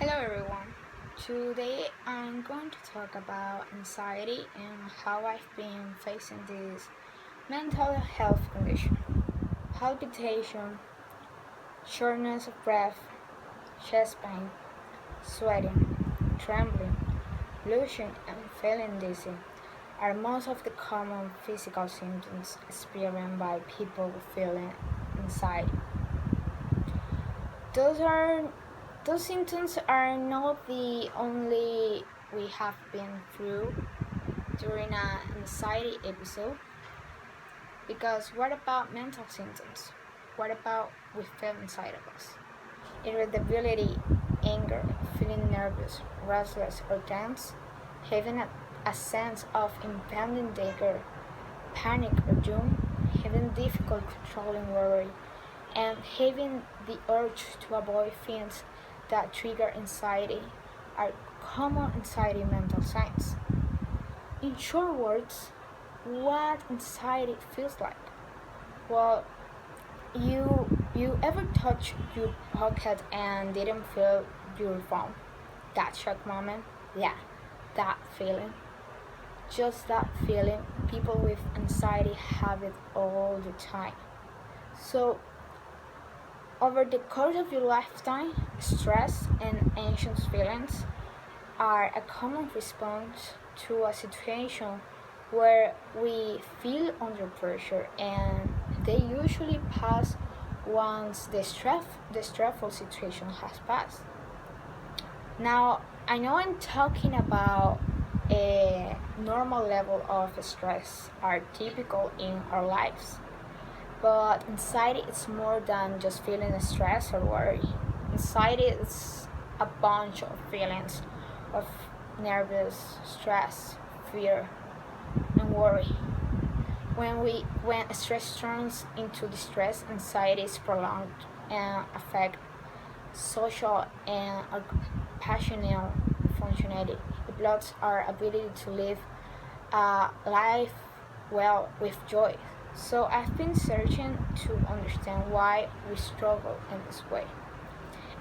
Hello everyone. Today I'm going to talk about anxiety and how I've been facing this mental health condition. Palpitation, shortness of breath, chest pain, sweating, trembling, blushing, and feeling dizzy are most of the common physical symptoms experienced by people feeling anxiety. Those are those symptoms are not the only we have been through during an anxiety episode. Because what about mental symptoms? What about we feel inside of us? Irritability, anger, feeling nervous, restless, or tense, having a sense of impending danger, panic or doom, having difficult controlling worry, and having the urge to avoid things that trigger anxiety are common anxiety mental signs. In short words, what anxiety feels like? Well, you ever touch your pocket and didn't feel your phone? That shock moment? Yeah, that feeling. Just that feeling. People with anxiety have it all the time. So over the course of your lifetime, stress and anxious feelings are a common response to a situation where we feel under pressure, and they usually pass once the stressful situation has passed. Now, I know I'm talking about a normal level of stress are typical in our lives. But anxiety is more than just feeling stress or worry. Anxiety is a bunch of feelings of nervous, stress, fear, and worry. When stress turns into distress, anxiety is prolonged and affect social and occupational functionality. It blocks our ability to live a life well with joy. So I've been searching to understand why we struggle in this way.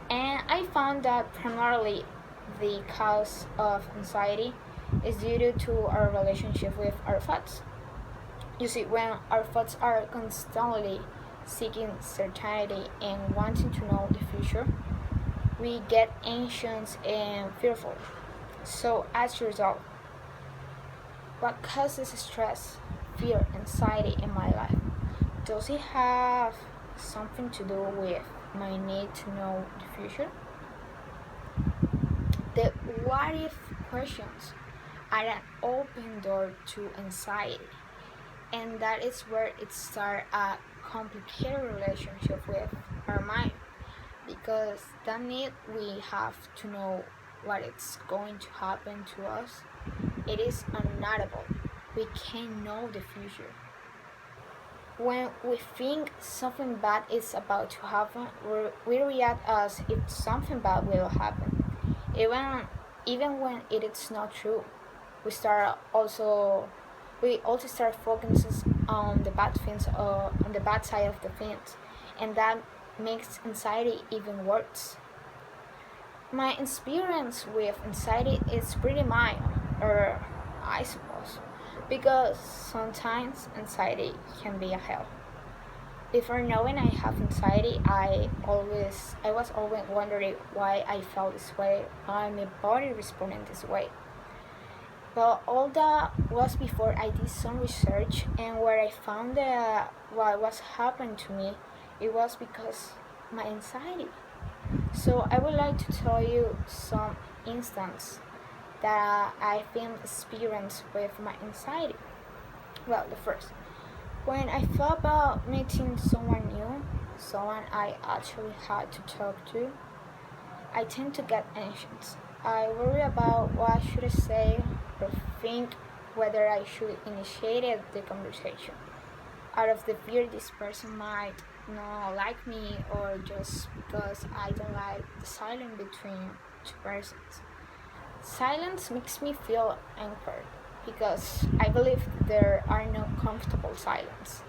And I found that primarily the cause of anxiety is due to our relationship with our thoughts. You see, when our thoughts are constantly seeking certainty and wanting to know the future, we get anxious and fearful. So, as a result, what causes stress, fear, anxiety in my life? Does it have something to do with my need to know the future? The what if questions are an open door to anxiety, and that is where it starts a complicated relationship with our mind, because that need we have to know what is going to happen to us. It is unknowable. We can't know the future. When we think something bad is about to happen, we react as if something bad will happen. Even even when it is not true, we start also we also start focusing on the bad things or on the bad side of the things, and that makes anxiety even worse. My experience with anxiety is pretty mild, or I suppose, because sometimes anxiety can be a hell. Before knowing I have anxiety, I was always wondering why I felt this way, why my body responded this way. But all that was before I did some research, and where I found that what was happening to me, it was because my anxiety. So I would like to tell you some instances that I've been experienced with my anxiety. Well, the first, when I thought about meeting someone new, someone I actually had to talk to, I tend to get anxious. I worry about what should I say or think, whether I should initiate the conversation out of the fear this person might not like me, or just because I don't like the silence between two persons. Silence makes me feel anchored because I believe there are no comfortable silence.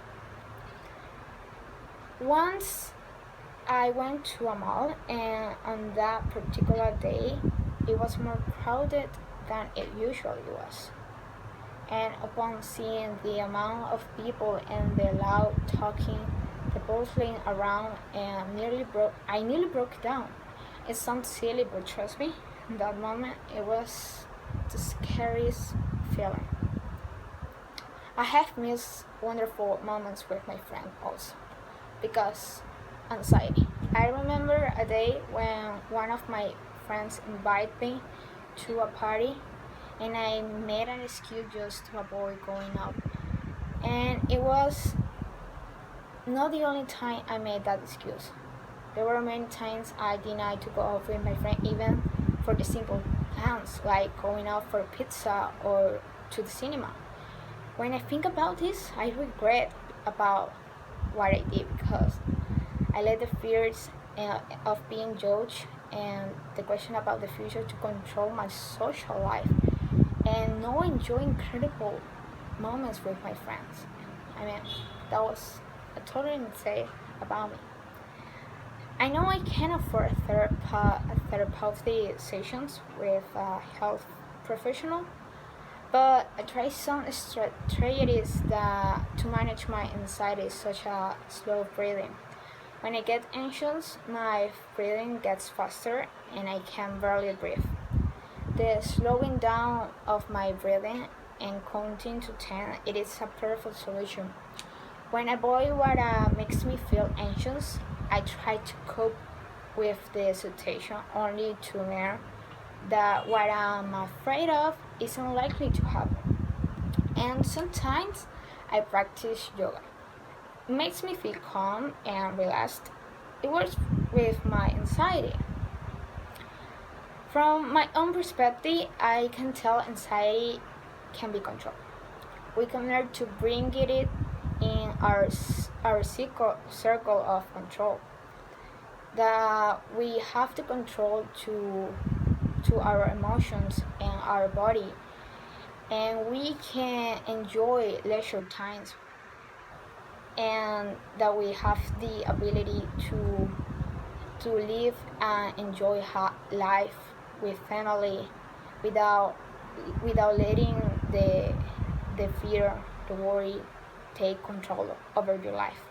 Once I went to a mall, and on that particular day, it was more crowded than it usually was. And upon seeing the amount of people and the loud talking, the bustling around, and I nearly broke down. It sounds silly, but trust me, in that moment, it was the scariest feeling. I have missed wonderful moments with my friend also because anxiety. I remember a day when one of my friends invited me to a party and I made an excuse just to avoid going out. And it was not the only time I made that excuse. There were many times I denied to go out with my friend even for the simple plans like going out for pizza or to the cinema. When I think about this, I regret about what I did because I let the fears of being judged and the question about the future to control my social life and not enjoy incredible moments with my friends. I mean, that was a total mistake about me. I know I can afford therapeutic sessions with a health professional, but I try some strategies to manage my anxiety, such as slow breathing. When I get anxious, my breathing gets faster and I can barely breathe. The slowing down of my breathing and counting to 10, it is a perfect solution. When I avoid what makes me feel anxious, I try to cope with the situation only to learn that what I'm afraid of is unlikely to happen. And sometimes I practice yoga. It makes me feel calm and relaxed. It works with my anxiety. From my own perspective, I can tell anxiety can be controlled. We can learn to bring it in our circle of control. That we have the control to our emotions and our body, and we can enjoy leisure times, and that we have the ability to live and enjoy life with family without letting the fear, the worry take control over your life.